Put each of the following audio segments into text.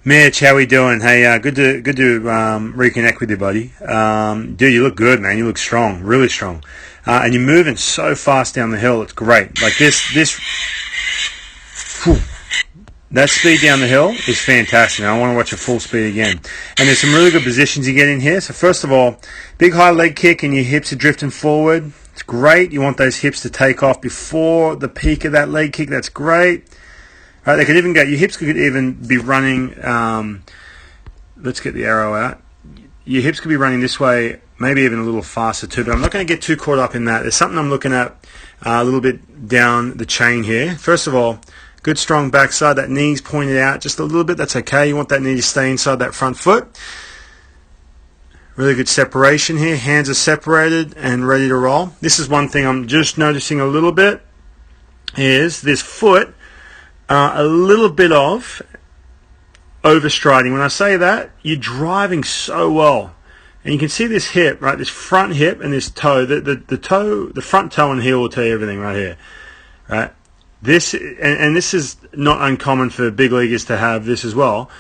Mitch, how we doing? Hey, good to reconnect with you, buddy. Dude, you look good, man. You look strong, really strong, and you're moving so fast down the hill. It's great. Like whew, that speed down the hill is fantastic. I want to watch it full speed again. And there's some really good positions you get in here. So first of all, big high leg kick, and your hips are drifting forward. It's great. You want those hips to take off before the peak of that leg kick. That's great. Right, they could even go. Your hips could even be running. Let's get the arrow out. Your hips could be running this way, maybe even a little faster too. But I'm not going to get too caught up in that. There's something I'm looking at a little bit down the chain here. First of all, good strong backside. That knee's pointed out just a little bit. That's okay. You want that knee to stay inside that front foot. Really good separation here. Hands are separated and ready to roll. This is one thing I'm just noticing a little bit. Is this foot a little bit of overstriding. When I say that, you're driving so well. And you can see this hip, right? This front hip and this toe. The toe, the front toe and heel will tell you everything right here. Right? This and this is not uncommon for big leaguers to have this as well.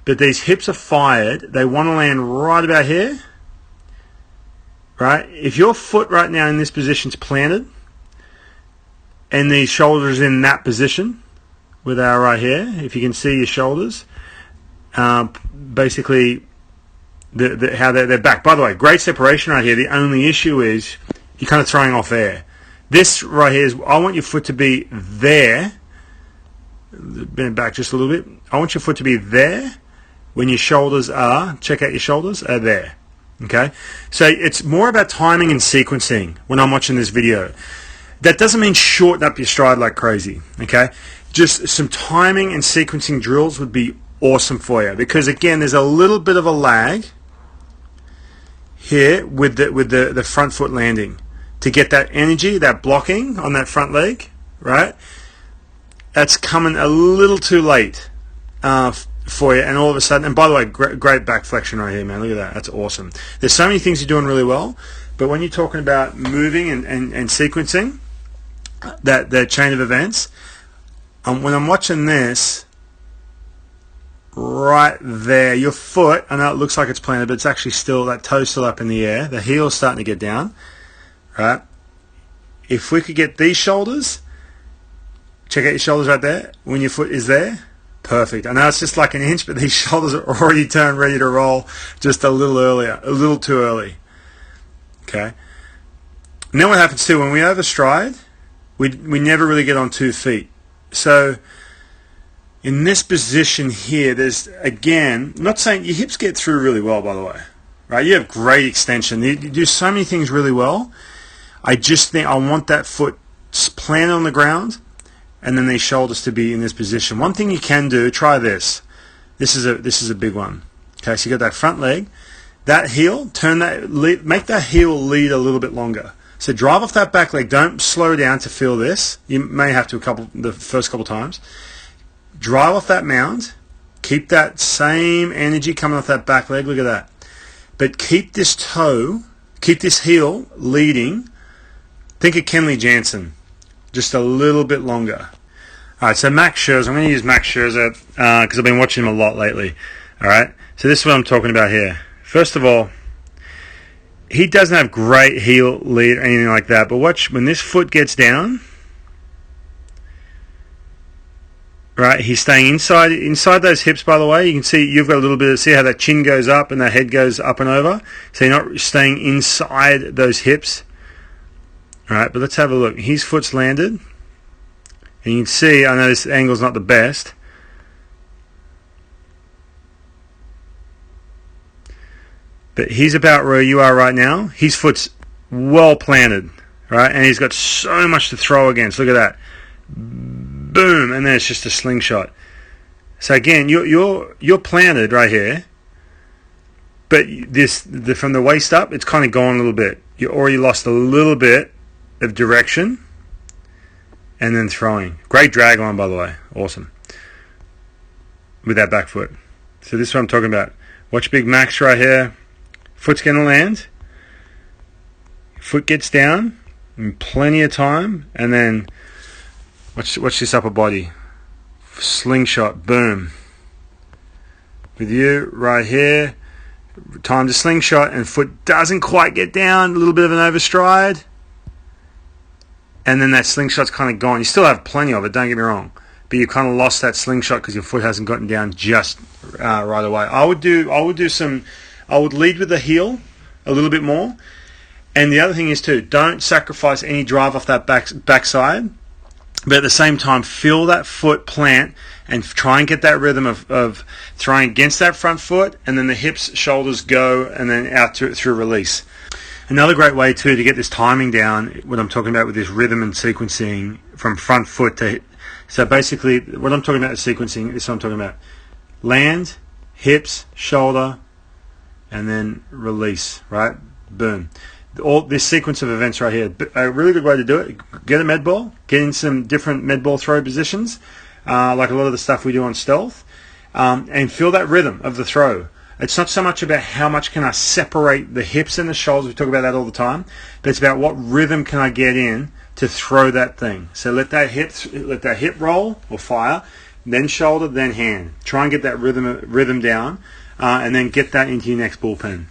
But these hips are fired. They want to land right about here. Right? If your foot right now in this position is planted and the shoulders in that position, with our right here, if you can see your shoulders, basically how they're back. By the way, great separation right here. The only issue is you're kind of throwing off air. This right here is, I want your foot to be there. Bend back just a little bit. I want your foot to be there when your shoulders are, check out your shoulders, are there. Okay? So it's more about timing and sequencing when I'm watching this video. That doesn't mean shorten up your stride like crazy. Okay? Just some timing and sequencing drills would be awesome for you, because again, there's a little bit of a lag here with the front foot landing to get that energy, that blocking on that front leg, right? That's coming a little too late for you, and all of a sudden, and by the way, great back flexion right here, man. Look at that. That's awesome. There's so many things you're doing really well, but when you're talking about moving and sequencing that chain of events, when I'm watching this, right there, your foot, I know it looks like it's planted, but it's actually still, that toe's still up in the air. The heel's starting to get down, right? If we could get these shoulders, check out your shoulders right there, when your foot is there, perfect. I know it's just like an inch, but these shoulders are already turned, ready to roll just a little earlier, a little too early, okay? And then what happens too, when we overstride, we never really get on 2 feet. So in this position here, there's, again, I'm not saying your hips get through really well, by the way, right? You have great extension. You do so many things really well. I just think I want that foot planted on the ground and then these shoulders to be in this position. One thing you can do, try this. This is a big one. Okay, so you got that front leg, that heel, make that heel lead a little bit longer. So drive off that back leg. Don't slow down to feel this. You may have to the first couple times. Drive off that mound. Keep that same energy coming off that back leg. Look at that. But keep this toe, keep this heel leading. Think of Kenley Jansen. Just a little bit longer. All right, so Max Scherzer. I'm going to use Max Scherzer because I've been watching him a lot lately. All right, so this is what I'm talking about here. First of all, he doesn't have great heel lead or anything like that, but watch when this foot gets down, right? He's staying inside those hips. By the way, you can see you've got a little bit of, see how that chin goes up and that head goes up and over. So you're not staying inside those hips. All right, but let's have a look. His foot's landed, and you can see, I know this angle's not the best, but he's about where you are right now. His foot's well planted, right? And he's got so much to throw against. Look at that. Boom, and then it's just a slingshot. So again, you're planted right here, but from the waist up, it's kind of gone a little bit. You already lost a little bit of direction, and then throwing. Great drag line, by the way. Awesome. With that back foot. So this is what I'm talking about. Watch Big Max right here. Foot's going to land. Foot gets down in plenty of time, and then watch this upper body. Slingshot, boom. With you right here, time to slingshot, and foot doesn't quite get down, a little bit of an overstride, and then that slingshot's kind of gone. You still have plenty of it, don't get me wrong, but you kind of lost that slingshot because your foot hasn't gotten down just right away. I would lead with the heel a little bit more, and the other thing is too, don't sacrifice any drive off that backside, but at the same time feel that foot plant and try and get that rhythm of throwing against that front foot, and then the hips, shoulders go, and then out through release. Another great way too to get this timing down, what I'm talking about with this rhythm and sequencing from front foot to, so basically what I'm talking about is sequencing. This is what I'm talking about: land, hips, shoulder, and then release. Right, boom. All this sequence of events right here. A really good way to do it: get a med ball, get in some different med ball throw positions, like a lot of the stuff we do on stealth, and feel that rhythm of the throw. It's not so much about how much can I separate the hips and the shoulders. We talk about that all the time, but it's about what rhythm can I get in to throw that thing. So let that hip roll or fire, then shoulder, then hand. Try and get that rhythm down, and then get that into your next bullpen.